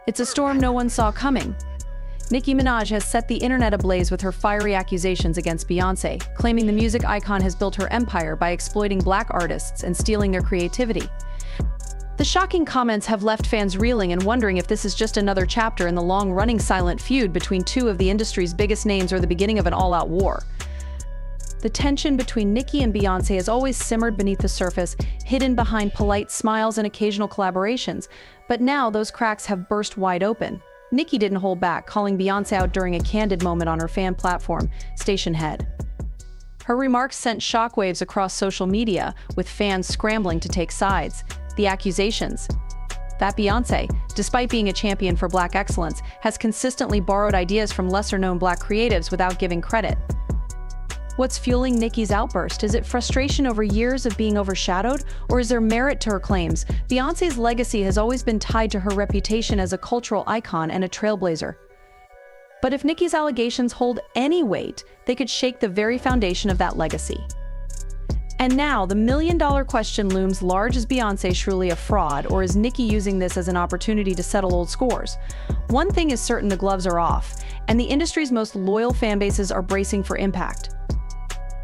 It's a storm no one saw coming. Nicki Minaj has set the internet ablaze with her fiery accusations against Beyoncé, claiming the music icon has built her empire by exploiting black artists and stealing their creativity. The shocking comments have left fans reeling and wondering if this is just another chapter in the long-running silent feud between two of the industry's biggest names or the beginning of an all-out war. The tension between Nicki and Beyoncé has always simmered beneath the surface, hidden behind polite smiles and occasional collaborations, but now those cracks have burst wide open. Nicki didn't hold back, calling Beyoncé out during a candid moment on her fan platform, Station Head. Her remarks sent shockwaves across social media, with fans scrambling to take sides. The accusations that Beyoncé, despite being a champion for Black excellence, has consistently borrowed ideas from lesser-known Black creatives without giving credit. What's fueling Nicki's outburst? Is it frustration over years of being overshadowed, or is there merit to her claims? Beyoncé's legacy has always been tied to her reputation as a cultural icon and a trailblazer. But if Nicki's allegations hold any weight, they could shake the very foundation of that legacy. And now, the million-dollar question looms large: is Beyoncé truly a fraud, or is Nicki using this as an opportunity to settle old scores? One thing is certain: the gloves are off, and the industry's most loyal fanbases are bracing for impact.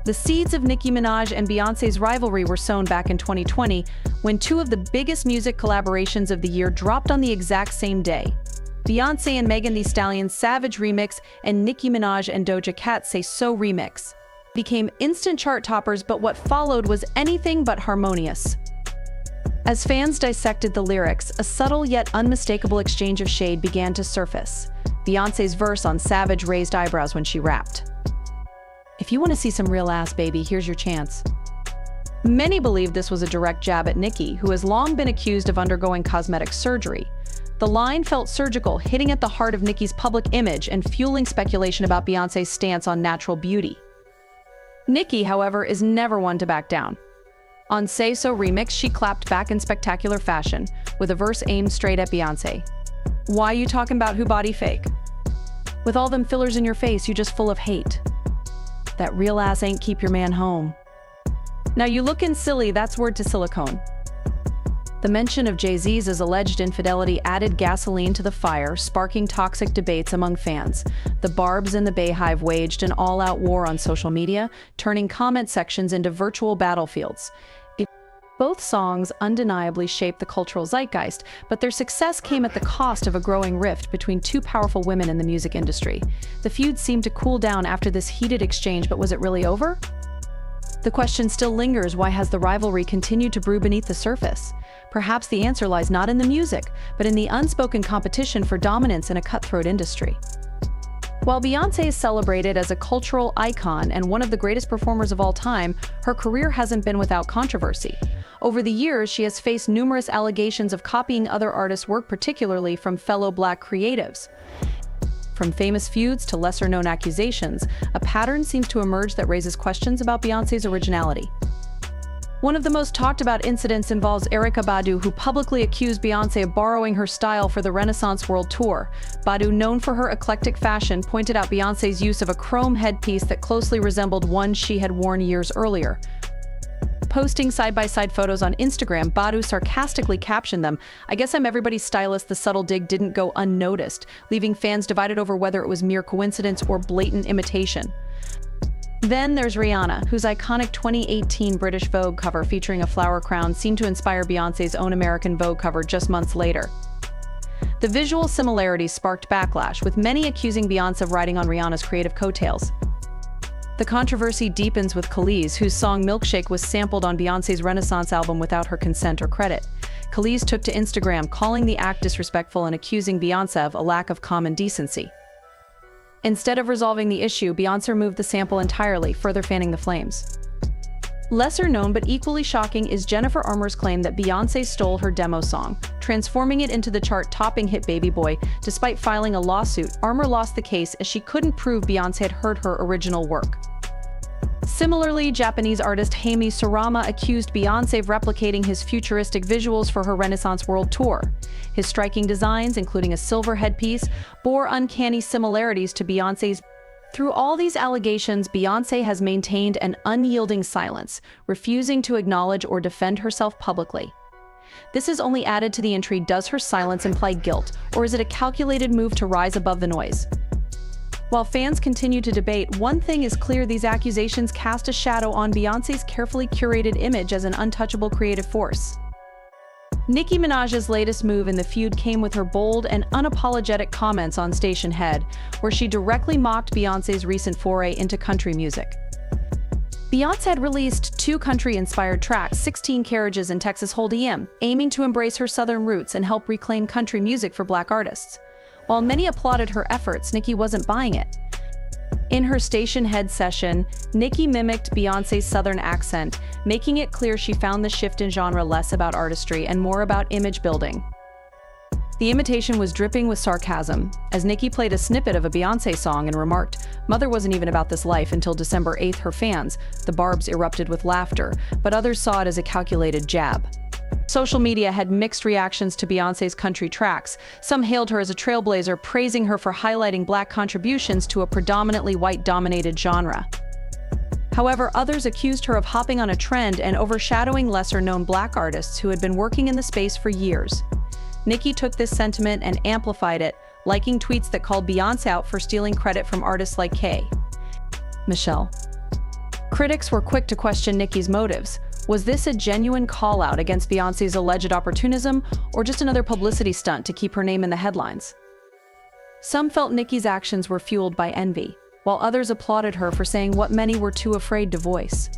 The seeds of Nicki Minaj and Beyoncé's rivalry were sown back in 2020, when two of the biggest music collaborations of the year dropped on the exact same day. Beyoncé and Megan Thee Stallion's Savage remix and Nicki Minaj and Doja Cat's Say So remix became instant chart toppers, but what followed was anything but harmonious. As fans dissected the lyrics, a subtle yet unmistakable exchange of shade began to surface. Beyoncé's verse on Savage raised eyebrows when she rapped, "If you want to see some real ass, baby, here's your chance." Many believe this was a direct jab at Nicki, who has long been accused of undergoing cosmetic surgery. The line felt surgical, hitting at the heart of Nicki's public image and fueling speculation about Beyoncé's stance on natural beauty. Nicki, however, is never one to back down. On Say So remix, she clapped back in spectacular fashion, with a verse aimed straight at Beyoncé. "Why you talking about who body fake? With all them fillers in your face, you just full of hate. That real ass ain't keep your man home. Now you lookin' silly, that's word to silicone." The mention of Jay-Z's alleged infidelity added gasoline to the fire, sparking toxic debates among fans. The Barbs and the Bayhive waged an all-out war on social media, turning comment sections into virtual battlefields. Both songs undeniably shaped the cultural zeitgeist, but their success came at the cost of a growing rift between two powerful women in the music industry. The feud seemed to cool down after this heated exchange, but was it really over? The question still lingers: why has the rivalry continued to brew beneath the surface? Perhaps the answer lies not in the music, but in the unspoken competition for dominance in a cutthroat industry. While Beyoncé is celebrated as a cultural icon and one of the greatest performers of all time, her career hasn't been without controversy. Over the years, she has faced numerous allegations of copying other artists' work, particularly from fellow Black creatives. From famous feuds to lesser-known accusations, a pattern seems to emerge that raises questions about Beyoncé's originality. One of the most talked about incidents involves Erykah Badu, who publicly accused Beyoncé of borrowing her style for the Renaissance World Tour. Badu, known for her eclectic fashion, pointed out Beyoncé's use of a chrome headpiece that closely resembled one she had worn years earlier. Posting side-by-side photos on Instagram, Badu sarcastically captioned them, "I guess I'm everybody's stylist." The subtle dig didn't go unnoticed, leaving fans divided over whether it was mere coincidence or blatant imitation. Then there's Rihanna, whose iconic 2018 British Vogue cover featuring a flower crown seemed to inspire Beyoncé's own American Vogue cover just months later. The visual similarities sparked backlash, with many accusing Beyoncé of riding on Rihanna's creative coattails. The controversy deepens with Khalees, whose song Milkshake was sampled on Beyoncé's Renaissance album without her consent or credit. Khalees took to Instagram, calling the act disrespectful and accusing Beyoncé of a lack of common decency. Instead of resolving the issue, Beyoncé removed the sample entirely, further fanning the flames. Lesser known but equally shocking is Jennifer Armour's claim that Beyoncé stole her demo song, transforming it into the chart-topping hit Baby Boy. Despite filing a lawsuit, Armour lost the case as she couldn't prove Beyoncé had heard her original work. Similarly, Japanese artist Haimi Sarama accused Beyoncé of replicating his futuristic visuals for her Renaissance World Tour. His striking designs, including a silver headpiece, bore uncanny similarities to Beyoncé's. Through all these allegations, Beyoncé has maintained an unyielding silence, refusing to acknowledge or defend herself publicly. This is only added to the intrigue. Does her silence imply guilt, or is it a calculated move to rise above the noise? While fans continue to debate, one thing is clear: these accusations cast a shadow on Beyoncé's carefully curated image as an untouchable creative force. Nicki Minaj's latest move in the feud came with her bold and unapologetic comments on Station Head, where she directly mocked Beyoncé's recent foray into country music. Beyoncé had released 2 country-inspired tracks, 16 Carriages and Texas Hold'em, aiming to embrace her Southern roots and help reclaim country music for Black artists. While many applauded her efforts, Nicki wasn't buying it. In her Station Head session, Nicki mimicked Beyoncé's Southern accent, making it clear she found the shift in genre less about artistry and more about image building. The imitation was dripping with sarcasm, as Nicki played a snippet of a Beyoncé song and remarked, "Mother wasn't even about this life until December 8th." Her fans, the Barbs, erupted with laughter, but others saw it as a calculated jab. Social media had mixed reactions to Beyoncé's country tracks. Some hailed her as a trailblazer, praising her for highlighting Black contributions to a predominantly white-dominated genre. However, others accused her of hopping on a trend and overshadowing lesser-known Black artists who had been working in the space for years. Nicki took this sentiment and amplified it, liking tweets that called Beyoncé out for stealing credit from artists like Michelle. Critics were quick to question Nicki's motives. Was this a genuine call-out against Beyoncé's alleged opportunism, or just another publicity stunt to keep her name in the headlines? Some felt Nicki's actions were fueled by envy, while others applauded her for saying what many were too afraid to voice.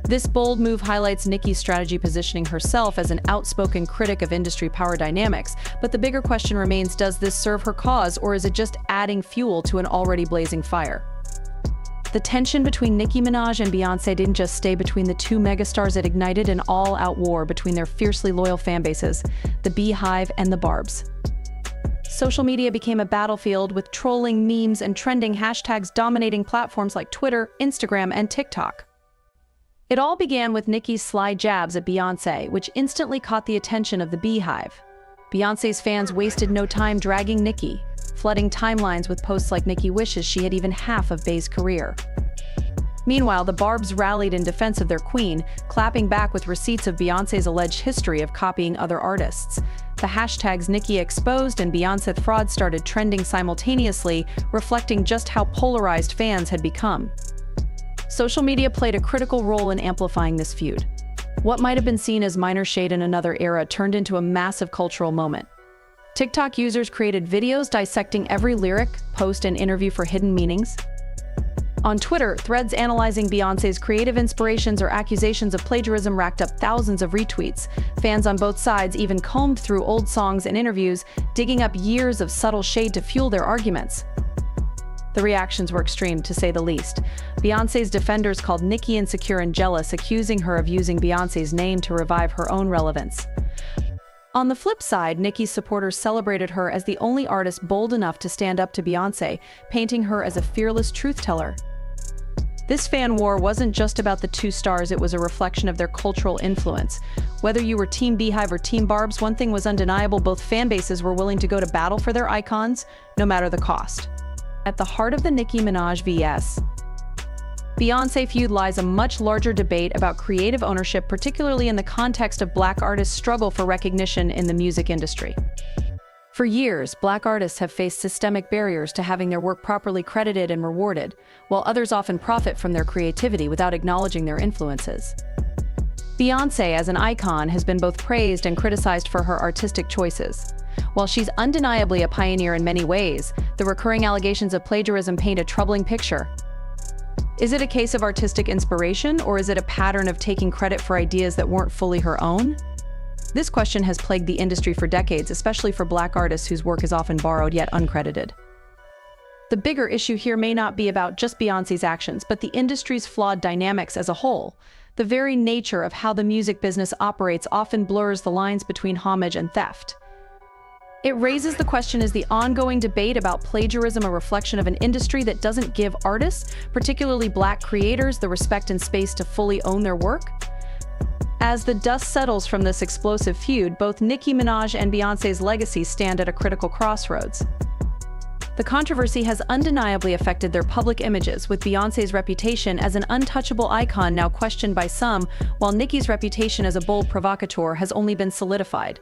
This bold move highlights Nicki's strategy, positioning herself as an outspoken critic of industry power dynamics, but the bigger question remains: does this serve her cause, or is it just adding fuel to an already blazing fire? The tension between Nicki Minaj and Beyoncé didn't just stay between the two megastars, it ignited an all-out war between their fiercely loyal fanbases, the Beehive and the Barbs. Social media became a battlefield, with trolling, memes, and trending hashtags dominating platforms like Twitter, Instagram, and TikTok. It all began with Nicki's sly jabs at Beyoncé, which instantly caught the attention of the Beehive. Beyoncé's fans wasted no time dragging Nicki, flooding timelines with posts like "Nicki wishes she had even half of Bey's career." Meanwhile, the Barbs rallied in defense of their queen, clapping back with receipts of Beyoncé's alleged history of copying other artists. The hashtags Nicki exposed and Beyoncé fraud started trending simultaneously, reflecting just how polarized fans had become. Social media played a critical role in amplifying this feud. What might have been seen as minor shade in another era turned into a massive cultural moment. TikTok users created videos dissecting every lyric, post, and interview for hidden meanings. On Twitter, threads analyzing Beyoncé's creative inspirations or accusations of plagiarism racked up thousands of retweets. Fans on both sides even combed through old songs and interviews, digging up years of subtle shade to fuel their arguments. The reactions were extreme, to say the least. Beyoncé's defenders called Nicki insecure and jealous, accusing her of using Beyoncé's name to revive her own relevance. On the flip side, Nicki's supporters celebrated her as the only artist bold enough to stand up to Beyoncé, painting her as a fearless truth-teller. This fan war wasn't just about the two stars, it was a reflection of their cultural influence. Whether you were Team Beehive or Team Barbs, one thing was undeniable: both fanbases were willing to go to battle for their icons, no matter the cost. At the heart of the Nicki Minaj vs. Beyoncé feud lies a much larger debate about creative ownership, particularly in the context of Black artists' struggle for recognition in the music industry. For years, Black artists have faced systemic barriers to having their work properly credited and rewarded, while others often profit from their creativity without acknowledging their influences. Beyoncé, as an icon, has been both praised and criticized for her artistic choices. While she's undeniably a pioneer in many ways, the recurring allegations of plagiarism paint a troubling picture. Is it a case of artistic inspiration, or is it a pattern of taking credit for ideas that weren't fully her own? This question has plagued the industry for decades, especially for Black artists whose work is often borrowed yet uncredited. The bigger issue here may not be about just Beyoncé's actions, but the industry's flawed dynamics as a whole. The very nature of how the music business operates often blurs the lines between homage and theft. It raises the question: is the ongoing debate about plagiarism a reflection of an industry that doesn't give artists, particularly Black creators, the respect and space to fully own their work? As the dust settles from this explosive feud, both Nicki Minaj and Beyoncé's legacy stand at a critical crossroads. The controversy has undeniably affected their public images, with Beyoncé's reputation as an untouchable icon now questioned by some, while Nicki's reputation as a bold provocateur has only been solidified.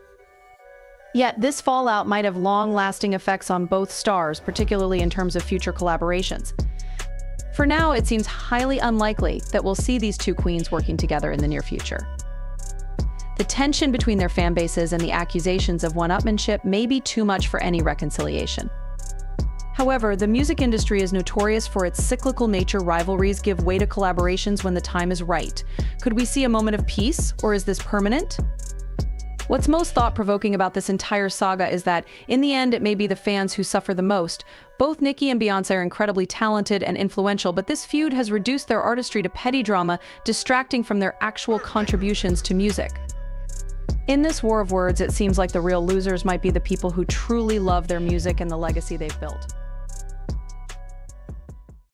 Yet, this fallout might have long-lasting effects on both stars, particularly in terms of future collaborations. For now, it seems highly unlikely that we'll see these two queens working together in the near future. The tension between their fan bases and the accusations of one-upmanship may be too much for any reconciliation. However, the music industry is notorious for its cyclical nature. Rivalries give way to collaborations when the time is right. Could we see a moment of peace, or is this permanent? What's most thought-provoking about this entire saga is that, in the end, it may be the fans who suffer the most. Both Nicki and Beyoncé are incredibly talented and influential, but this feud has reduced their artistry to petty drama, distracting from their actual contributions to music. In this war of words, it seems like the real losers might be the people who truly love their music and the legacy they've built.